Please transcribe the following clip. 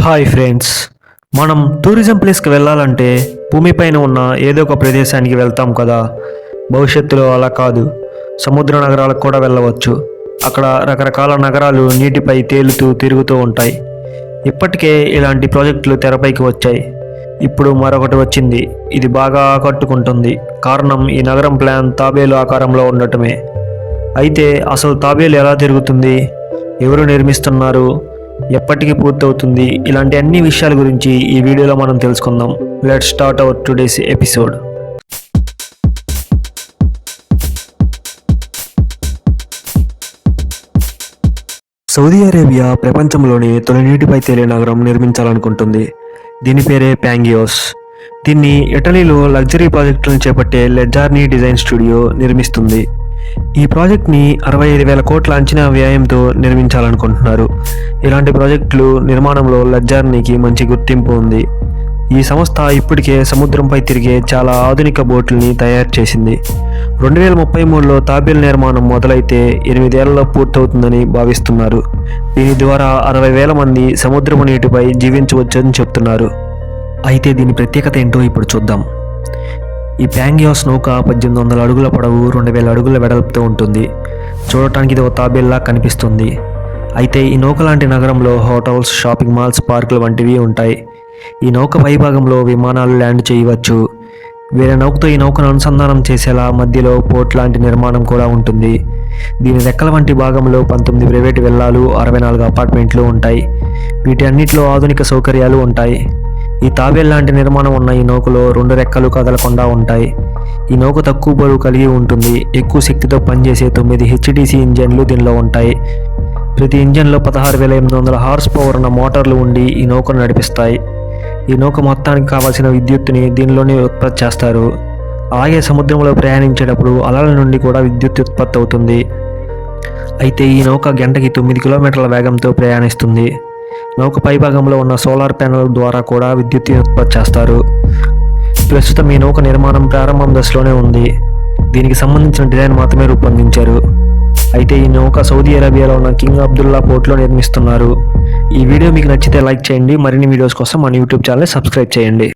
Hi friends, మనం tourism ప్లేస్కి వెళ్ళాలంటే భూమిపైన ఉన్న ఏదో ఒక ప్రదేశానికి వెళ్తాం కదా. భవిష్యత్తులో అలా కాదు, సముద్ర నగరాలకు కూడా వెళ్ళవచ్చు. అక్కడ రకరకాల నగరాలు నీటిపై తేలుతూ తిరుగుతూ ఉంటాయి. ఇప్పటికే ఇలాంటి ప్రాజెక్టులు తెరపైకి వచ్చాయి. ఇప్పుడు మరొకటి వచ్చింది. ఇది బాగా ఆకట్టుకుంటుంది. కారణం, ఈ నగరం ప్లాన్ తాబేలు ఆకారంలో ఉండటమే. అయితే అసలు తాబేలు ఎలా తిరుగుతుంది, ఎవరు నిర్మిస్తున్నారు, ఎప్పటికి పూర్తవుతుంది, ఇలాంటి అన్ని విషయాల గురించి ఈ వీడియోలో మనం తెలుసుకుందాం. Let's start our today's episode. Saudi Arabia ప్రపంచంలోని తొలి నీటిపై తేలే నగరం నిర్మించాలనుకుంటుంది. దీని పేరే ప్యాంగియోస్. దీన్ని ఇటలీలో లగ్జరీ ప్రాజెక్టులను చేపట్టే లెజార్నీ డిజైన్ స్టూడియో నిర్మిస్తుంది. ఈ ప్రాజెక్ట్ని 65,000 కోట్ల అంచనా వ్యయంతో నిర్మించాలనుకుంటున్నారు. ఇలాంటి ప్రాజెక్టులు నిర్మాణంలో లెజార్నీకి మంచి గుర్తింపు ఉంది. ఈ సంస్థ ఇప్పటికే సముద్రంపై తిరిగే చాలా ఆధునిక బోట్లని తయారు చేసింది. 2033లో తాబేలు నిర్మాణం మొదలైతే 8 ఏళ్లలో పూర్తవుతుందని భావిస్తున్నారు. దీని ద్వారా 60,000 మంది సముద్రపు నీటిపై జీవించవచ్చని చెప్తున్నారు. అయితే దీని ప్రత్యేకత ఏంటో ఇప్పుడు చూద్దాం. ఈ ప్యాంగియోస్ నౌక 1800 అడుగుల పొడవు, 2000 అడుగుల వెడల్పుతో ఉంటుంది. చూడటానికి ఇది ఒక తాబేల్లా కనిపిస్తుంది. అయితే ఈ నౌక లాంటి నగరంలో హోటల్స్, షాపింగ్ మాల్స్, పార్కులు వంటివి ఉంటాయి. ఈ నౌక పైభాగంలో విమానాలు ల్యాండ్ చేయవచ్చు. వేరే నౌకతో ఈ నౌకను అనుసంధానం చేసేలా మధ్యలో పోర్ట్ లాంటి నిర్మాణం కూడా ఉంటుంది. దీని రెక్కల వంటి భాగంలో 19 ప్రైవేటు విల్లాలు, 64 అపార్ట్మెంట్లు ఉంటాయి. వీటి అన్నిటిలో ఆధునిక సౌకర్యాలు ఉంటాయి. ఈ తాబేల్ లాంటి నిర్మాణం ఉన్న ఈ నౌకలో 2 రెక్కలు కదలకుండా ఉంటాయి. ఈ నౌక తక్కువ బరువు కలిగి ఉంటుంది. ఎక్కువ శక్తితో పనిచేసే 9 HTC ఇంజన్లు దీనిలో ఉంటాయి. ప్రతి ఇంజన్లో 16,800 హార్స్ పవర్ ఉన్న మోటార్లు ఉండి ఈ నౌకను నడిపిస్తాయి. ఈ నౌక మొత్తానికి కావాల్సిన విద్యుత్తుని దీనిలోనే ఉత్పత్తి చేస్తారు. అలాగే సముద్రంలో ప్రయాణించేటప్పుడు అలల నుండి కూడా విద్యుత్ ఉత్పత్తి అవుతుంది. అయితే ఈ నౌక గంటకి 9 కిలోమీటర్ల వేగంతో ప్రయాణిస్తుంది. నౌక పైభాగంలో ఉన్న సోలార్ ప్యానెల్ ద్వారా కూడా విద్యుత్తుని ఉత్పత్తి చేస్తారు. ప్రస్తుతం ఈ నౌక నిర్మాణం ప్రారంభం దశలోనే ఉంది. దీనికి సంబంధించిన డిజైన్ మాత్రమే రూపొందించారు. అయితే ఈ నౌక సౌదీ అరేబియాలో ఉన్న కింగ్ అబ్దుల్లా పోర్ట్లో నిర్మిస్తున్నారు. ఈ వీడియో మీకు నచ్చితే లైక్ చేయండి. మరిన్ని వీడియోస్ కోసం మన యూట్యూబ్ ఛానల్ సబ్స్క్రైబ్ చేయండి.